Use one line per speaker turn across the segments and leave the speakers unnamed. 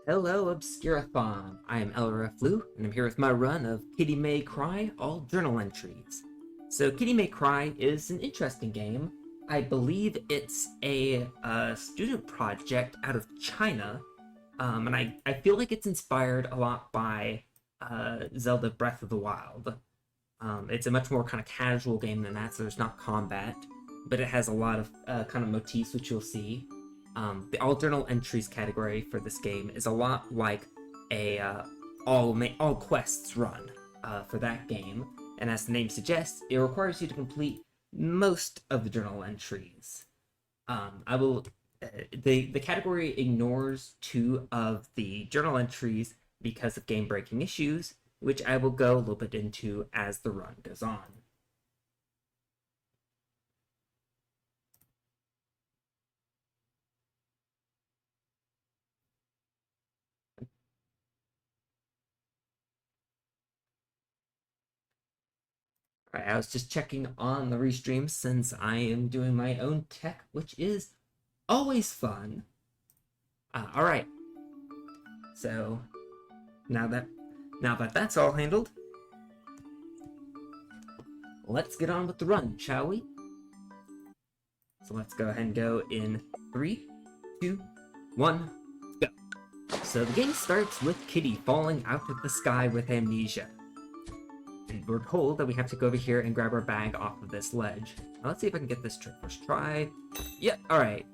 Hello, Obscurathon. I am LRFLEW, and I'm here with my run of Kitty May Cry All Journal Entries. So, Kitty May Cry is an interesting game. I believe it's a student project out of China, and I feel like it's inspired a lot by Zelda Breath of the Wild. It's a much more kind of casual game than that, so there's not combat, but it has a lot of kind of motifs, which you'll see. The all journal entries category for this game is a lot like a all quests run for that game, and as the name suggests, it requires you to complete most of the journal entries. The category ignores 2 of the journal entries because of game breaking issues, which I will go a little bit into as the run goes on. Alright, I was just checking on the restream since I am doing my own tech, which is always fun. Alright, so now that that's all handled, let's get on with the run, shall we? So let's go ahead and go in 3, 2, 1, go. So the game starts with Kitty falling out of the sky with amnesia. And we're told that we have to go over here and grab our bag off of this ledge. Now, let's see if I can get this trick first try. Yep, alright.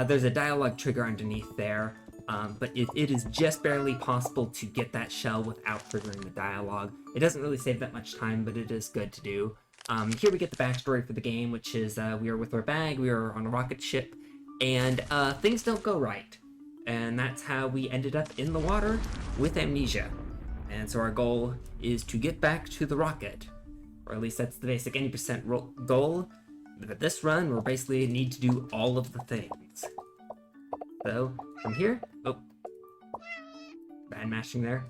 There's a dialogue trigger underneath there, but it is just barely possible to get that shell without triggering the dialogue. It doesn't really save that much time, but it is good to do. Here we get the backstory for the game, which is we are with our bag, we are on a rocket ship, and things don't go right. And that's how we ended up in the water with amnesia. And so our goal is to get back to the rocket, or at least that's the basic 80% goal. But this run, we'll basically need to do all of the things. So, from here, oh, bad mashing there.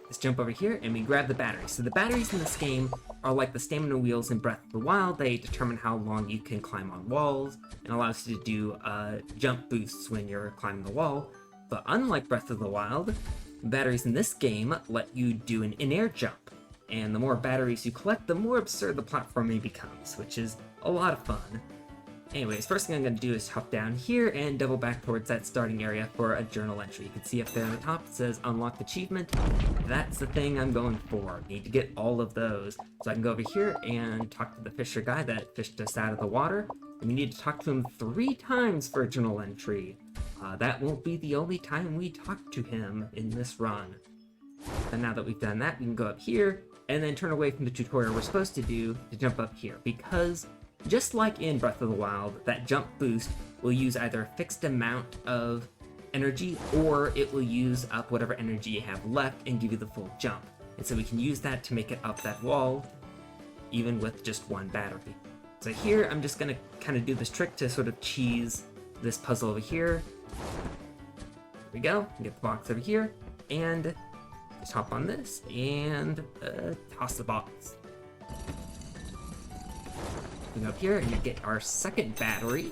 Let's jump over here and we grab the batteries. So the batteries in this game are like the stamina wheels in Breath of the Wild. They determine how long you can climb on walls and allows you to do jump boosts when you're climbing the wall. But unlike Breath of the Wild, batteries in this game let you do an in-air jump, and the more batteries you collect, the more absurd the platforming becomes, which is a lot of fun. Anyways, first thing I'm going to do is hop down here and double back towards that starting area for a journal entry. You can see up there on the top it says Unlocked Achievement. That's the thing I'm going for. Need to get all of those. So I can go over here and talk to the fisher guy that fished us out of the water. And we need to talk to him 3 times for a journal entry. That won't be the only time we talk to him in this run. And now that we've done that, we can go up here and then turn away from the tutorial we're supposed to do to jump up here, because just like in Breath of the Wild, that jump boost will use either a fixed amount of energy or it will use up whatever energy you have left and give you the full jump. And so we can use that to make it up that wall, even with just 1 battery. So here, I'm just going to kind of do this trick to sort of cheese this puzzle over here. There we go. Get the box over here, and just hop on this, and toss the box. We go up here, and you get our second battery.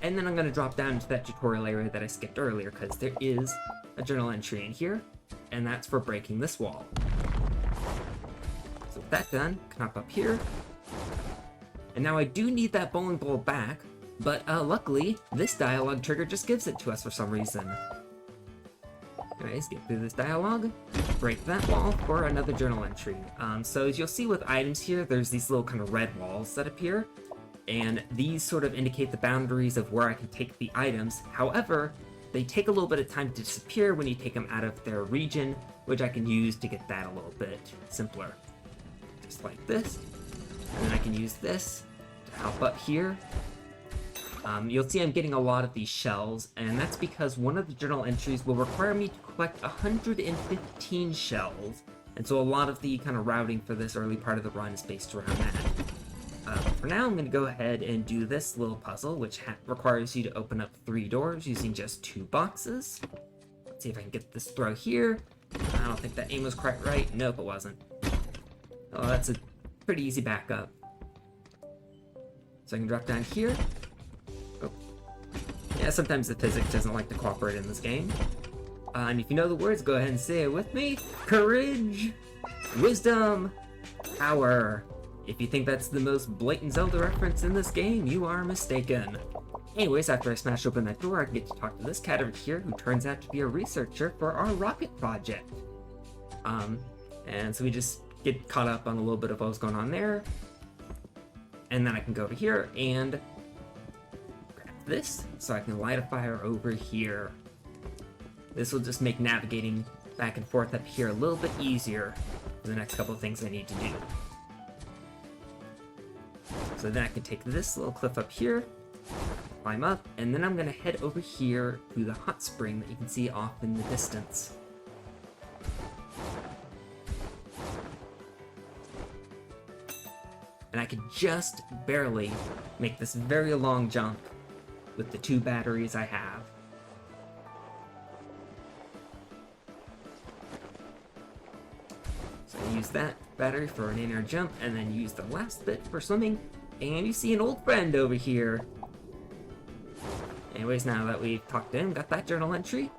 And then I'm going to drop down into that tutorial area that I skipped earlier, because there is a journal entry in here, and that's for breaking this wall. So with that done, can hop up here. And now I do need that bowling ball back, but luckily, this dialogue trigger just gives it to us for some reason. Anyways, get through this dialogue, break that wall for another journal entry. So as you'll see with items here, there's these little kind of red walls that appear, and these sort of indicate the boundaries of where I can take the items. However, they take a little bit of time to disappear when you take them out of their region, which I can use to get that a little bit simpler. Just like this. And then I can use this to help up here. You'll see I'm getting a lot of these shells, and that's because one of the journal entries will require me to collect 115 shells, and so a lot of the kind of routing for this early part of the run is based around that. For now, I'm going to go ahead and do this little puzzle, which requires you to open up 3 doors using just 2 boxes. Let's see if I can get this throw here. I don't think that aim was quite right. Nope, it wasn't. Oh, that's a pretty easy backup. So I can drop down here. Oh. Yeah, Yeah, sometimes the physics doesn't like to cooperate in this game. And if you know the words, go ahead and say it with me. Courage, wisdom, power. If you think that's the most blatant Zelda reference in this game, you are mistaken. Anyways, after I smash open that door, I can get to talk to this cat over here who turns out to be a researcher for our rocket project. And so we just get caught up on a little bit of what was going on there. And then I can go over here and grab this so I can light a fire over here. This will just make navigating back and forth up here a little bit easier for the next couple of things I need to do. So then I can take this little cliff up here, climb up, and then I'm going to head over here to the hot spring that you can see off in the distance. And I can just barely make this very long jump with the 2 batteries I have. So I use that battery for an inner jump, and then use the last bit for swimming, and you see an old friend over here. Anyways, now that we've talked to him, got that journal entry,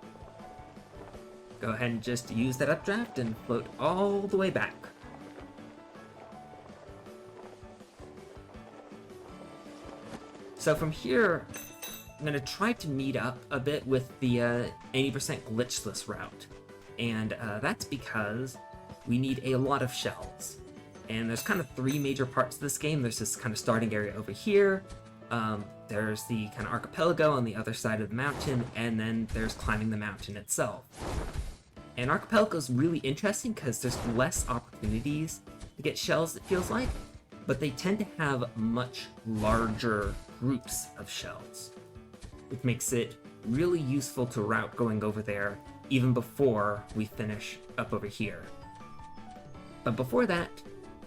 go ahead and just use that updraft and float all the way back. So from here, I'm going to try to meet up a bit with the 80% glitchless route. And that's because we need a lot of shells. And there's kind of 3 major parts to this game. There's this kind of starting area over here. There's the kind of archipelago on the other side of the mountain, and then there's climbing the mountain itself. And archipelago is really interesting because there's less opportunities to get shells, it feels like, but they tend to have much larger groups of shells, which makes it really useful to route going over there even before we finish up over here. But before that,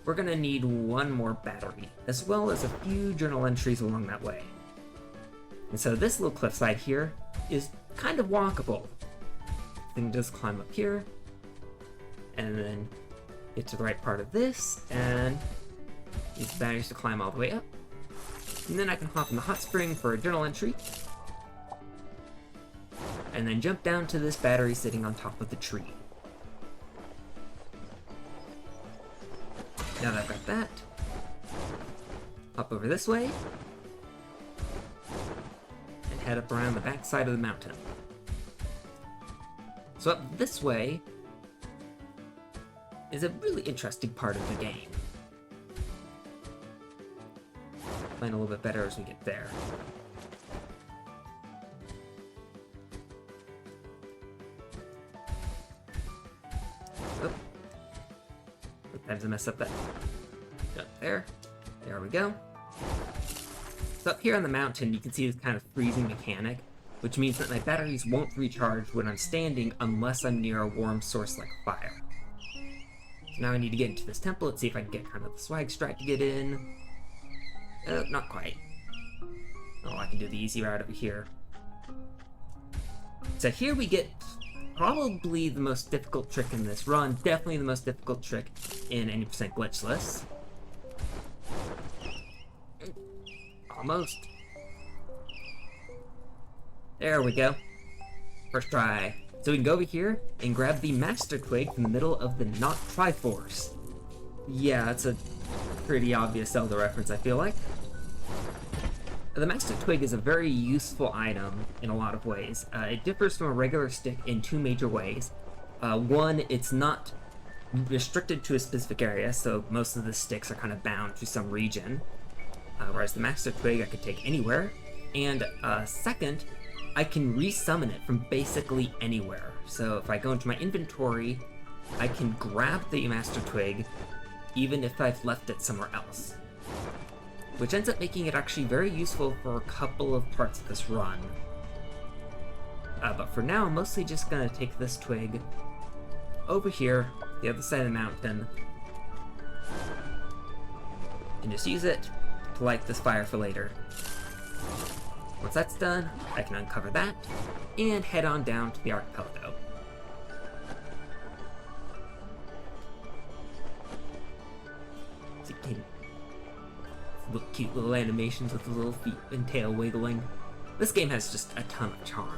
we're going to need 1 more battery, as well as a few journal entries along that way. And so this little cliffside here is kind of walkable. Then just climb up here, and then get to the right part of this, and use the batteries to climb all the way up. And then I can hop in the hot spring for a journal entry, and then jump down to this battery sitting on top of the tree. Now that I've got that, hop over this way, and head up around the back side of the mountain. So up this way is a really interesting part of the game. Plan a little bit better as we get there. Oh. Sometimes I mess up that. Up there. There we go. So up here on the mountain, you can see this kind of freezing mechanic, which means that my batteries won't recharge when I'm standing unless I'm near a warm source like fire. So now I need to get into this temple. Let's see if I can get kind of the swag strat to get in. Not quite. Oh, I can do the easy route over here. So here we get probably the most difficult trick in this run. Definitely the most difficult trick in 80% glitchless. Almost. There we go. First try. So we can go over here and grab the Master Twig from the middle of the Not Triforce. Yeah, it's a pretty obvious Zelda reference, I feel like. The Master Twig is a very useful item in a lot of ways. It differs from a regular stick in 2 major ways. One, it's not restricted to a specific area, so most of the sticks are kind of bound to some region. Whereas the Master Twig I could take anywhere. And second, I can resummon it from basically anywhere. So if I go into my inventory, I can grab the Master Twig even if I've left it somewhere else. Which ends up making it actually very useful for a couple of parts of this run. But for now, I'm mostly just gonna take this twig over here, the other side of the mountain, and just use it to light this fire for later. Once that's done, I can uncover that, and head on down to the archipelago. Cute little animations with the little feet and tail wiggling. This game has just a ton of charm.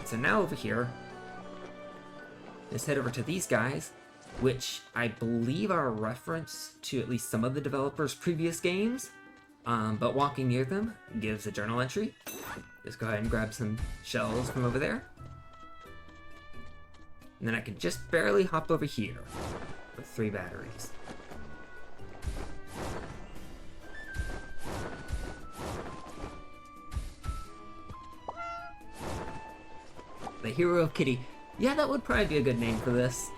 So now over here, let's head over to these guys, which I believe are a reference to at least some of the developers' previous games. But walking near them gives a journal entry. Just go ahead and grab some shells from over there. And then I can just barely hop over here with 3 batteries. The Hero of Kitty. Yeah, that would probably be a good name for this.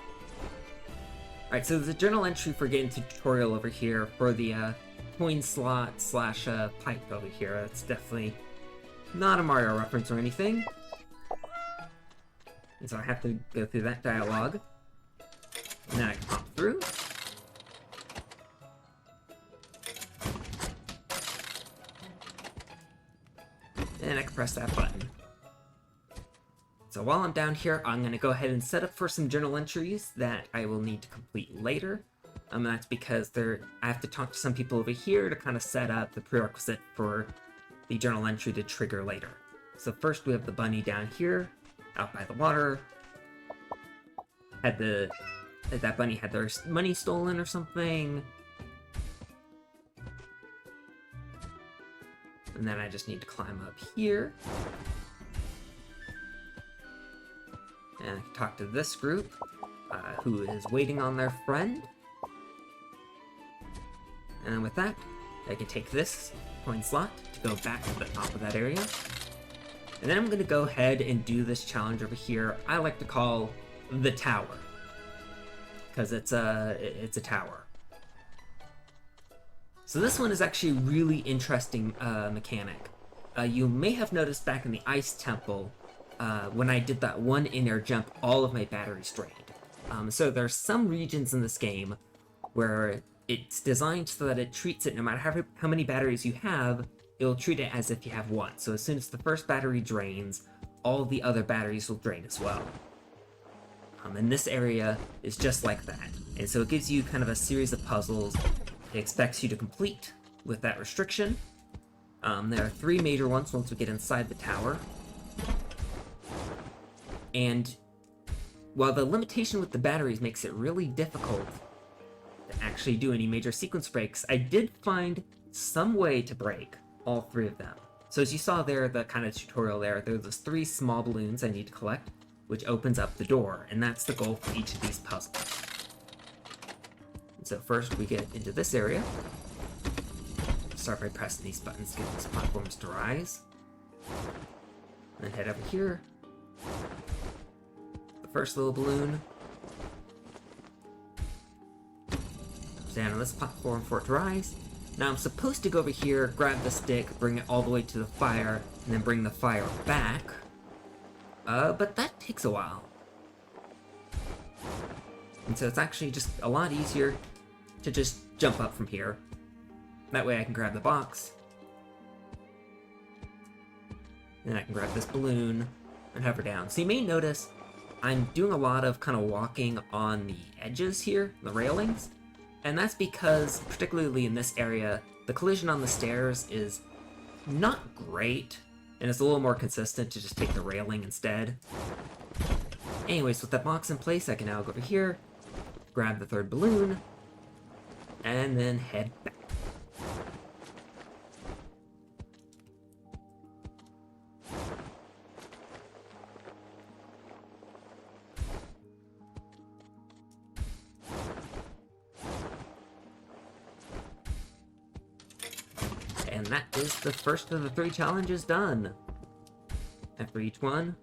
Alright, so there's a journal entry for getting to tutorial over here for the coin slot slash pipe over here. That's definitely not a Mario reference or anything. And so I have to go through that dialogue. And then I can hop through. And I can press that button. So while I'm down here, I'm going to go ahead and set up for some journal entries that I will need to complete later. That's because I have to talk to some people over here to kind of set up the prerequisite for the journal entry to trigger later. So first we have the bunny down here, out by the water. That bunny had their money stolen or something. And then I just need to climb up here. And I can talk to this group, who is waiting on their friend. And with that, I can take this coin slot to go back to the top of that area. And then I'm going to go ahead and do this challenge over here I like to call the tower. Because it's a tower. So this one is actually a really interesting mechanic. You may have noticed back in the Ice Temple, when I did that one in-air jump, all of my batteries drained. So there's some regions in this game where it's designed so that it treats it, no matter how many batteries you have, it'll treat it as if you have one. So as soon as the first battery drains, all the other batteries will drain as well. And this area is just like that. And so it gives you kind of a series of puzzles it expects you to complete with that restriction. There are 3 major ones once we get inside the tower. And while the limitation with the batteries makes it really difficult to actually do any major sequence breaks, I did find some way to break all 3 of them. So as you saw there, the kind of tutorial there's those 3 small balloons I need to collect, which opens up the door, and that's the goal for each of these puzzles. And so first we get into this area. Start by pressing these buttons to get these platforms to rise. And then head over here. The first little balloon. Stand on this platform for it to rise. Now I'm supposed to go over here, grab the stick, bring it all the way to the fire, and then bring the fire back. But that takes a while. And so it's actually just a lot easier to just jump up from here. That way I can grab the box. Then I can grab this balloon and hover down. So you may notice I'm doing a lot of kind of walking on the edges here, the railings. And that's because, particularly in this area, the collision on the stairs is not great. And it's a little more consistent to just take the railing instead. Anyways, with that box in place, I can now go over here, grab the 3rd balloon, and then head back. And that is the first of the 3 challenges done. And for each one,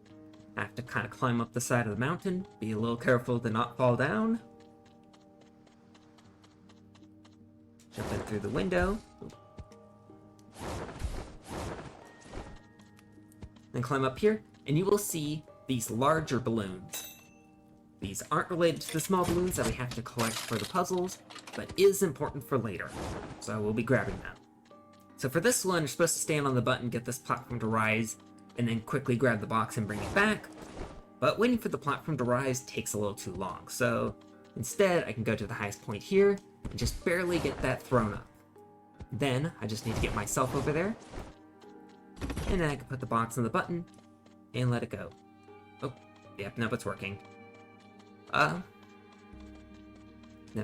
I have to kind of climb up the side of the mountain, be a little careful to not fall down. Jump in through the window. Then climb up here, and you will see these larger balloons. These aren't related to the small balloons that we have to collect for the puzzles, but is important for later. So I will be grabbing them. So for this one, you're supposed to stand on the button, get this platform to rise, and then quickly grab the box and bring it back. But waiting for the platform to rise takes a little too long, so Instead, I can go to the highest point here and just barely get that thrown up. Then, I just need to get myself over there. And then I can put the box on the button and let it go. Oh, yep, nope, it's working. Then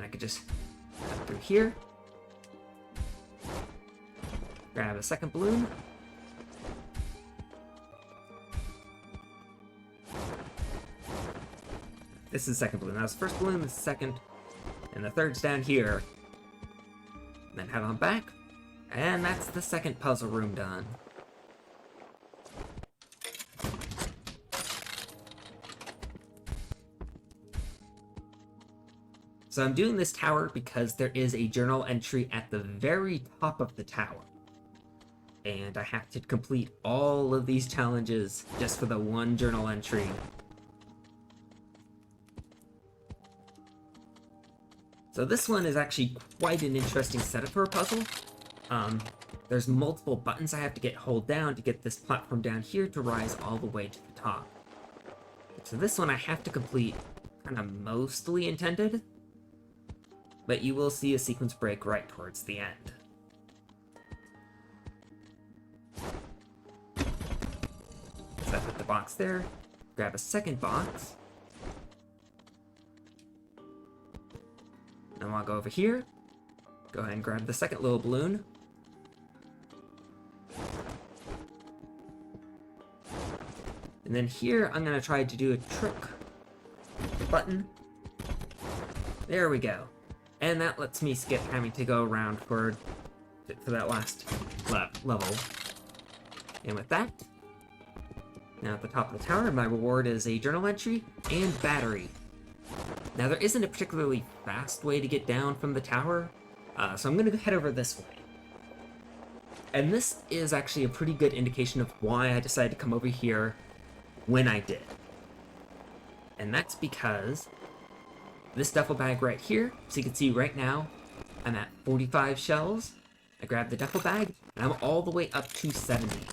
I could just cut through here. Grab a second balloon. This is the second balloon. That was the first balloon, this is the second, and the third's down here. And then head on back, and that's the second puzzle room done. So I'm doing this tower because there is a journal entry at the very top of the tower. And I have to complete all of these challenges just for the one journal entry. So this one is actually quite an interesting setup for a puzzle. There's multiple buttons I have to hold down to get this platform down here to rise all the way to the top. So this one I have to complete kind of mostly intended, but you will see a sequence break right towards the end. So I put the box there, grab a second box, and I'll go over here, go ahead and grab the second little balloon. And then here, I'm gonna try to do a trick with the button. There we go. And that lets me skip having to go around for that last level. And with that, now at the top of the tower, my reward is a journal entry and battery. Now there isn't a particularly fast way to get down from the tower, so I'm gonna head over this way. And this is actually a pretty good indication of why I decided to come over here when I did. And that's because this duffel bag right here, so you can see right now, I'm at 45 shells. I grab the duffel bag, and I'm all the way up to 70.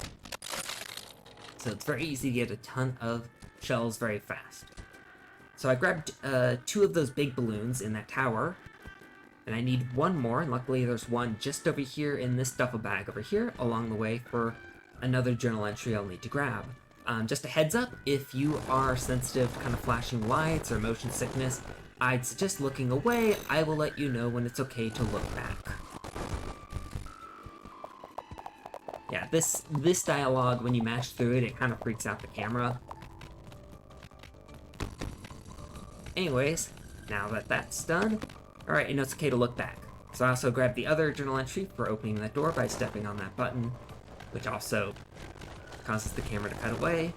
So it's very easy to get a ton of shells very fast. So I grabbed 2 of those big balloons in that tower, and I need 1 more, and luckily there's one just over here in this duffel bag over here along the way for another journal entry I'll need to grab. Just a heads up, if you are sensitive to kind of flashing lights or motion sickness, I'd suggest looking away. I will let you know when it's okay to look back. Yeah, this dialogue, when you mash through it, it kind of freaks out the camera. Anyways, now that that's done, alright, you know it's okay to look back. So I also grabbed the other journal entry for opening that door by stepping on that button, which also causes the camera to cut away.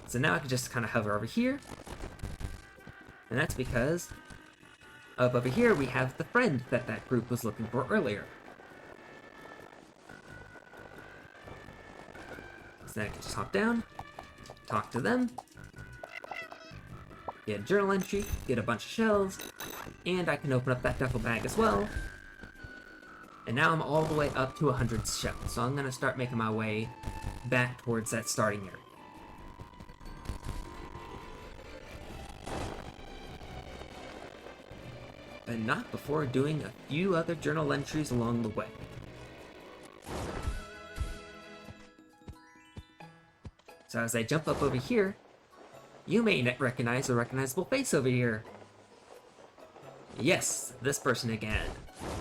So now I can just kind of hover over here, and that's because up over here we have the friend that group was looking for earlier. So now I can just hop down, talk to them, get a journal entry, get a bunch of shells, and I can open up that duffel bag as well. And now I'm all the way up to 100 shells, so I'm gonna start making my way back towards that starting area. But not before doing a few other journal entries along the way. So as I jump up over here, you may recognize a recognizable face over here. Yes, this person again.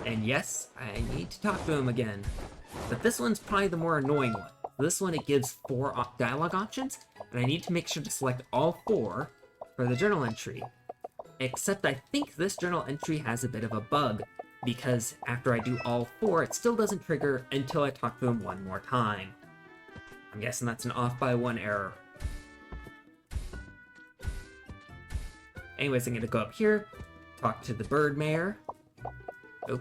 And yes, I need to talk to him again. But this one's probably the more annoying one. This one, it gives 4 dialogue options, and I need to make sure to select all 4 for the journal entry. Except I think this journal entry has a bit of a bug, because after I do all 4, it still doesn't trigger until I talk to him one more time. I'm guessing that's an off by 1 error. Anyways, I'm gonna go up here, talk to the bird mayor. Oh.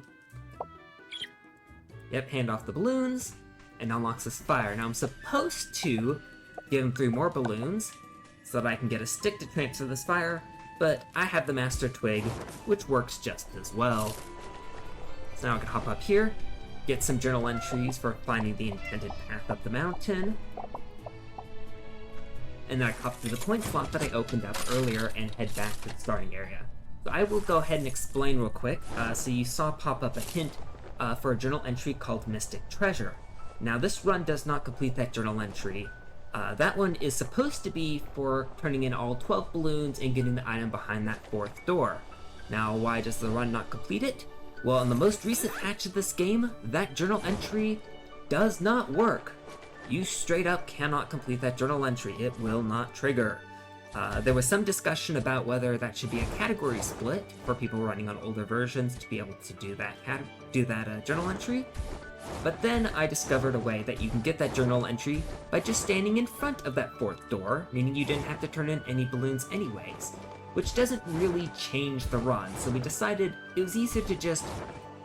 Yep, hand off the balloons, and unlocks this fire. Now I'm supposed to give him 3 more balloons, so that I can get a stick to transfer this fire, but I have the Master Twig, which works just as well. So now I can hop up here, get some journal entries for finding the intended path up the mountain. and then I hop through the point slot that I opened up earlier and head back to the starting area. So I will go ahead and explain real quick. So you saw pop up a hint for a journal entry called Mystic Treasure. Now this run does not complete that journal entry. That one is supposed to be for turning in all 12 balloons and getting the item behind that 4th door. Now why does the run not complete it? Well, in the most recent patch of this game, that journal entry does not work. You straight up cannot complete that journal entry. It will not trigger. There was some discussion about whether that should be a category split for people running on older versions to be able to do that journal entry. But then I discovered a way that you can get that journal entry by just standing in front of that 4th door, meaning you didn't have to turn in any balloons anyways, which doesn't really change the run, so we decided it was easier to just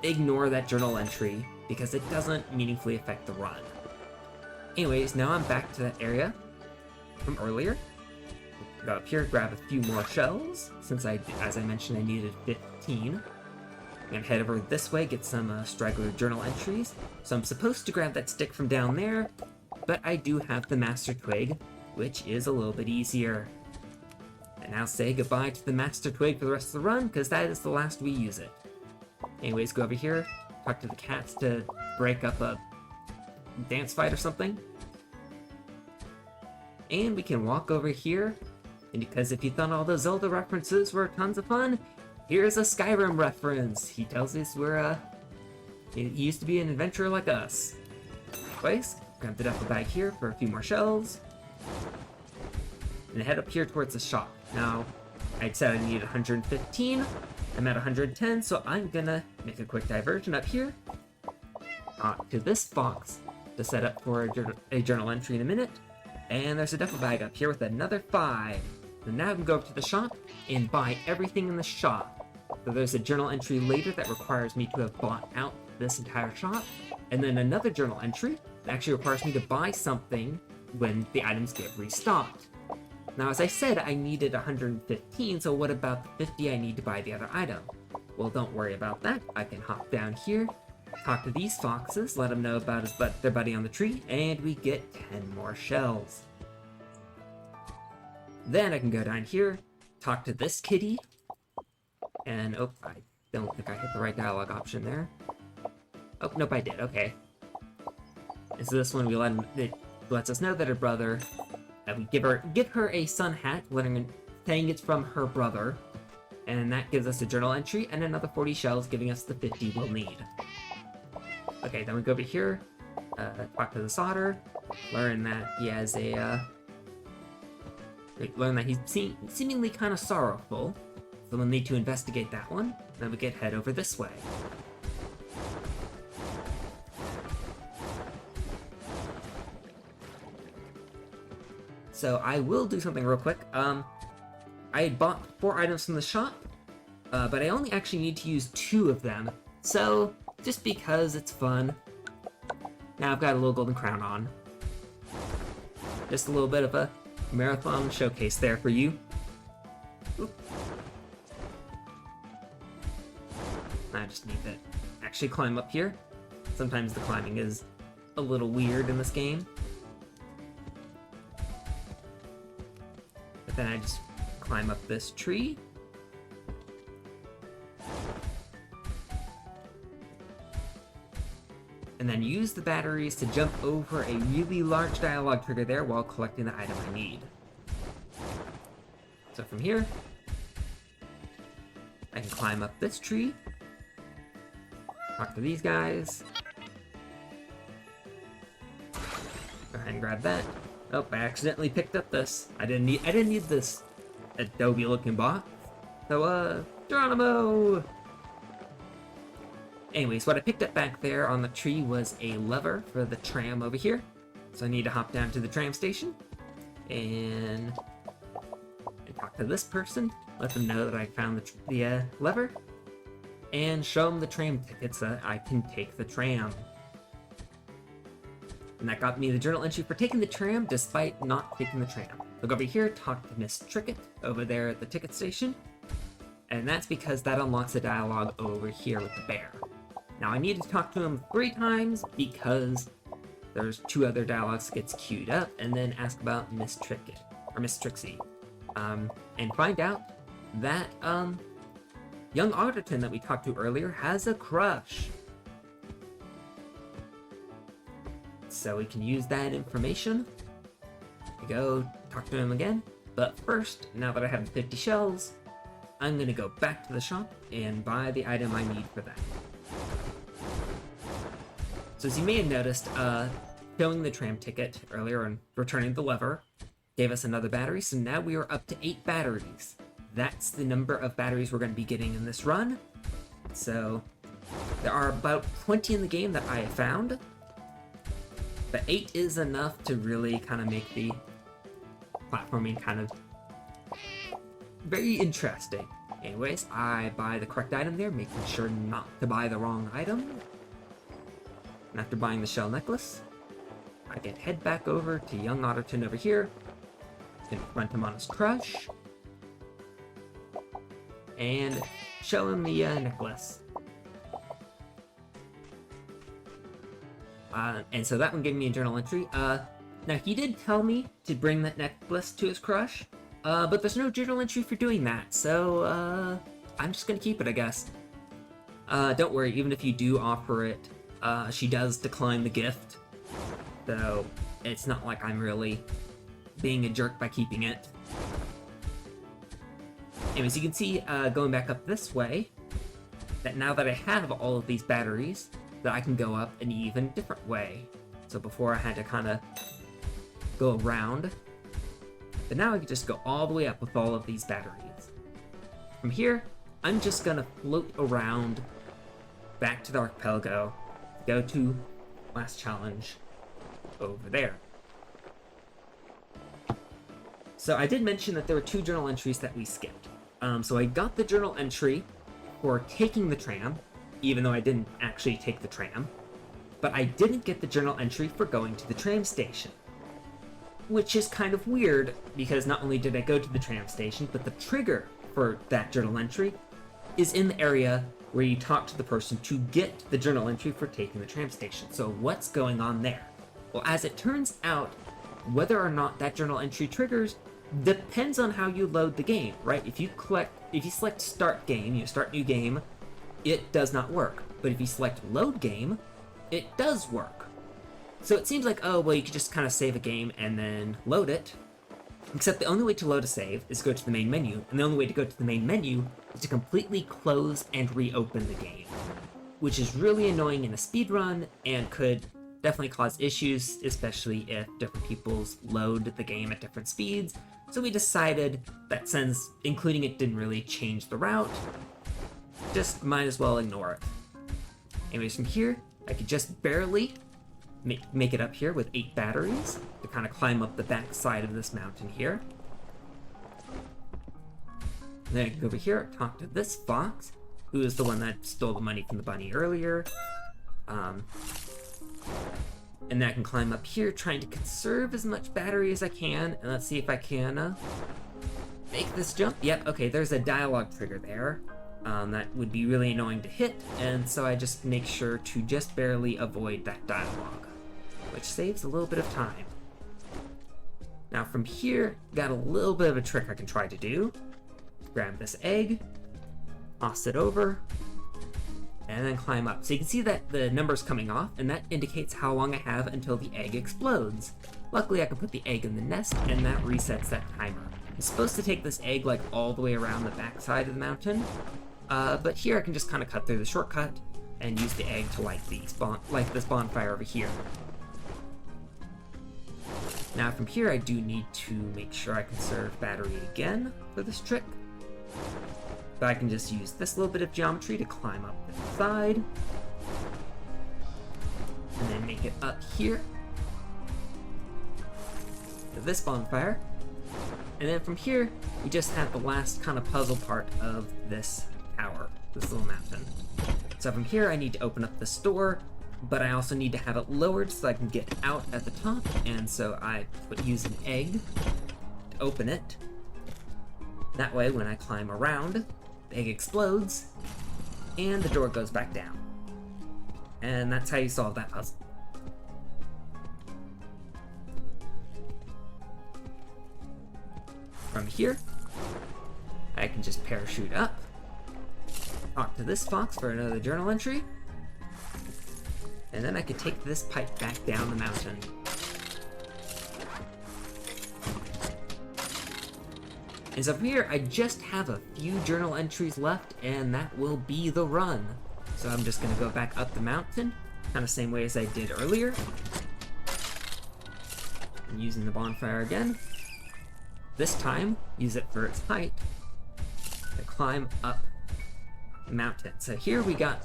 ignore that journal entry because it doesn't meaningfully affect the run. Anyways, now I'm back to that area from earlier. Go up here, grab a few more shells, since as I mentioned, I needed 15. I'm gonna head over this way, get some straggler journal entries. So I'm supposed to grab that stick from down there, but I do have the Master Twig, which is a little bit easier. And now say goodbye to the Master Twig for the rest of the run, because that is the last we use it. Anyways, go over here, talk to the cats to break up a dance fight or something. And we can walk over here, and because if you thought all those Zelda references were tons of fun, here's a Skyrim reference. He tells us he used to be an adventurer like us. Anyways, grab the duffel bag here for a few more shells, and head up here towards the shop. Now, I said I needed 115. I'm at 110, so I'm gonna make a quick diversion up here to this box to set up for a journal entry in a minute. And there's a duffel bag up here with another 5. And now I can go up to the shop and buy everything in the shop. So there's a journal entry later that requires me to have bought out this entire shop, and then another journal entry that actually requires me to buy something when the items get restocked. Now, as I said, I needed 115, so what about the 50 I need to buy the other item? Well, don't worry about that. I can hop down here, talk to these foxes, let them know about their buddy on the tree, and we get 10 more shells. Then I can go down here, talk to this kitty, and oh, I don't think I hit the right dialogue option there. Oh, nope, I did, okay. And so this one, it lets us know that her brother, we give her a sun hat, saying it's from her brother, and that gives us a journal entry and another 40 shells, giving us the 50 we'll need. Okay, then we go over here, talk to the solder, learn that he has learn that he's seemingly kind of sorrowful, so we'll need to investigate that one. Then we can head over this way. So I will do something real quick. I had bought 4 items from the shop, but I only actually need to use 2 of them. So, just because it's fun. Now I've got a little golden crown on. Just a little bit of a marathon showcase there for you. Oop. I just need to actually climb up here. Sometimes the climbing is a little weird in this game. But then I just climb up this tree. And then use the batteries to jump over a really large dialogue trigger there while collecting the item I need. So from here, I can climb up this tree, talk to these guys, go ahead and grab that. Oh, I accidentally picked up this. I didn't need this Adobe looking box. So Geronimo! Anyways, what I picked up back there on the tree was a lever for the tram over here. So I need to hop down to the tram station and talk to this person, let them know that I found the lever, and show them the tram ticket so that I can take the tram. And that got me the journal entry for taking the tram despite not taking the tram. I'll go over here, talk to Miss Trickett over there at the ticket station, and that's because that unlocks the dialogue over here with the bear. Now I need to talk to him 3 times because there's 2 other dialogues that gets queued up, and then ask about Miss Trickett. or Miss Trixie, and find out that, young Auditon that we talked to earlier has a crush. So we can use that information to go talk to him again. But first, now that I have the 50 shells, I'm gonna go back to the shop and buy the item I need for that. So as you may have noticed, showing the tram ticket earlier and returning the lever gave us another battery, so now we are up to 8 batteries. That's the number of batteries we're going to be getting in this run. So there are about 20 in the game that I have found, but 8 is enough to really kind of make the platforming kind of very interesting. Anyways, I buy the correct item there, making sure not to buy the wrong item. And after buying the shell necklace, I can head back over to young Otterton over here, confront him on his crush, and show him the necklace. And so that one gave me a journal entry. Now he did tell me to bring that necklace to his crush, but there's no journal entry for doing that, so I'm just gonna keep it, I guess. Don't worry, even if you do offer it, she does decline the gift, so it's not like I'm really being a jerk by keeping it. Anyways, you can see, going back up this way, that now that I have all of these batteries, that I can go up an even different way. So before I had to kind of go around, but now I can just go all the way up with all of these batteries. From here, I'm just gonna float around back to the archipelago, go to last challenge over there. So I did mention that there were 2 journal entries that we skipped. So I got the journal entry for taking the tram, even though I didn't actually take the tram, but I didn't get the journal entry for going to the tram station. Which is kind of weird, because not only did I go to the tram station, but the trigger for that journal entry is in the area where you talk to the person to get the journal entry for taking the tram station. So what's going on there? Well, as it turns out, whether or not that journal entry triggers depends on how you load the game, right? If you select start game, you start new game, it does not work. But if you select load game, it does work. So it seems like, oh, well, you could just kind of save a game and then load it. Except the only way to load a save is to go to the main menu, and the only way to go to the main menu is to completely close and reopen the game, which is really annoying in a speedrun and could definitely cause issues, especially if different people's load the game at different speeds. So we decided that since including it didn't really change the route, just might as well ignore it. Anyways, from here, I could just barely make it up here with 8 batteries to kind of climb up the back side of this mountain here. And then I can go over here, talk to this fox, who is the one that stole the money from the bunny earlier. And then I can climb up here, trying to conserve as much battery as I can. And let's see if I can make this jump. Yep, okay, there's a dialogue trigger there. That would be really annoying to hit, and so I just make sure to just barely avoid that dialogue, which saves a little bit of time. Now from here, got a little bit of a trick I can try to do. Grab this egg, toss it over, and then climb up. So you can see that the number's coming off, and that indicates how long I have until the egg explodes. Luckily, I can put the egg in the nest, and that resets that timer. I'm supposed to take this egg like all the way around the back side of the mountain, but here I can just kind of cut through the shortcut and use the egg to light this bonfire over here. Now from here I do need to make sure I conserve battery again for this trick. But I can just use this little bit of geometry to climb up the side, and then make it up here to this bonfire. And then from here, we just have the last kind of puzzle part of this tower, this little mountain. So from here, I need to open up the store, but I also need to have it lowered so I can get out at the top, and so I use an egg to open it. That way, when I climb around, the egg explodes, and the door goes back down. And that's how you solve that puzzle. From here, I can just parachute up, talk to this fox for another journal entry, and then I could take this pipe back down the mountain. And so from here, I just have a few journal entries left, and that will be the run. So I'm just gonna go back up the mountain, kind of same way as I did earlier. And using the bonfire again. This time, use it for its height to climb up the mountain. So here we got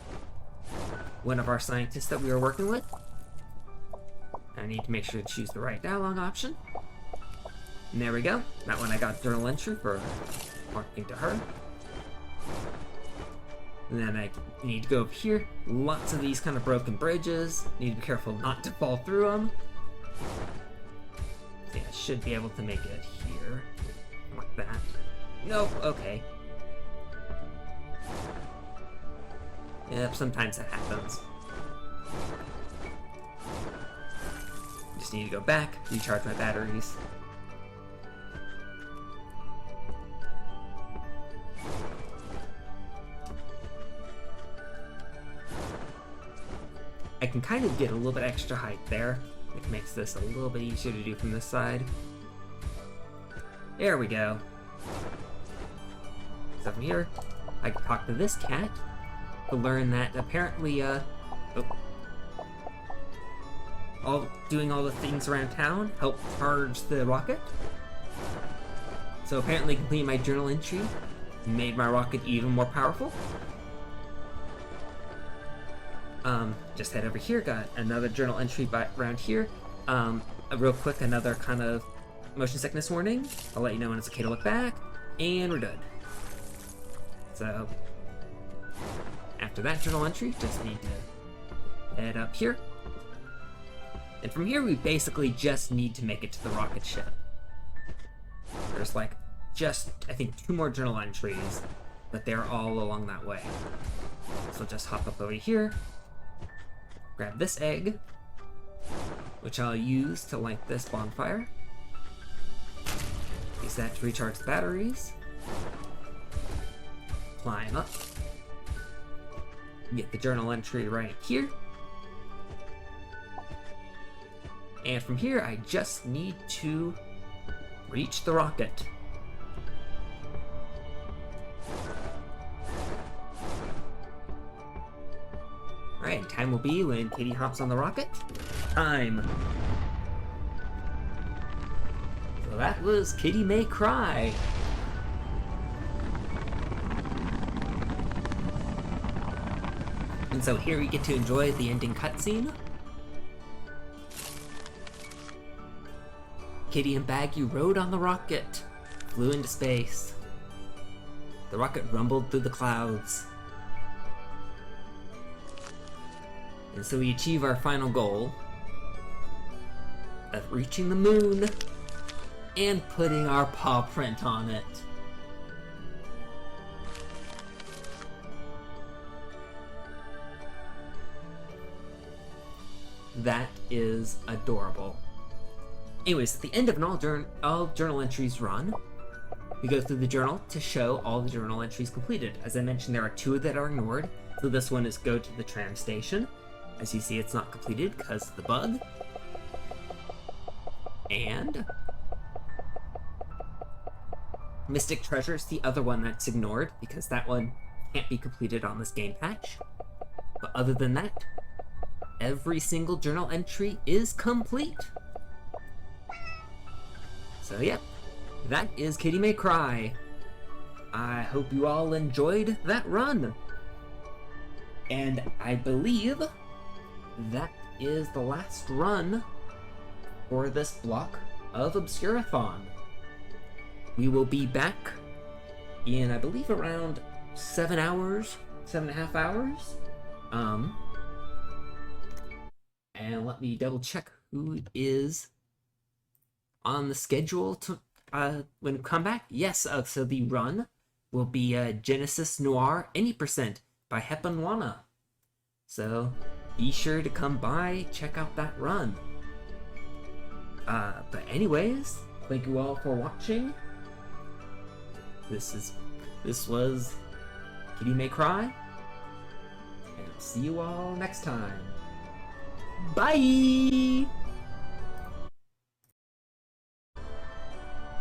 one of our scientists that we were working with. I need to make sure to choose the right dialogue option. And there we go. That one I got journal entry for marking to her. And then I need to go over here. Lots of these kind of broken bridges. Need to be careful not to fall through them. Yeah, I should be able to make it here. Like that. Nope, okay. Yep, sometimes that happens. Just need to go back, recharge my batteries. I can kind of get a little bit extra height there. It makes this a little bit easier to do from this side. There we go. So from here, I can talk to this cat to learn that apparently, doing all the things around town help charge the rocket. So apparently completing my journal entry made my rocket even more powerful. Just head over here, got another journal entry around here. Real quick, another kind of motion sickness warning. I'll let you know when it's okay to look back, and we're good. So, after that journal entry, just need to head up here. And from here, we basically just need to make it to the rocket ship. There's like just, I think, 2 more journal entries, but they're all along that way. So just hop up over here. Grab this egg, which I'll use to light this bonfire. Use that to recharge the batteries. Climb up. Get the journal entry right here. And from here, I just need to reach the rocket. Alright, time will be when Kitty hops on the rocket. Time! So that was Kitty May Cry. And so here we get to enjoy the ending cutscene. Kitty and Baggy rode on the rocket, flew into space. The rocket rumbled through the clouds. And so we achieve our final goal of reaching the moon and putting our paw print on it. That is adorable. Anyways, at the end of all journal entries run, we go through the journal to show all the journal entries completed. As I mentioned, there are 2 that are ignored. So this one is go to the tram station. As you see, it's not completed because of the bug. And Mystic Treasure is the other one that's ignored because that one can't be completed on this game patch. But other than that, every single journal entry is complete. So yep, that is Kitty May Cry. I hope you all enjoyed that run. And I believe that is the last run for this block of Obscurathon. We will be back in, I believe, around 7 hours, 7.5 hours. And let me double check who is on the schedule to when we come back. Yes, so the run will be Genesis Noir Any Percent by Hepanwana. So be sure to come by, check out that run. But anyways, thank you all for watching, This was Kitty May Cry, and I'll see you all next time. Bye!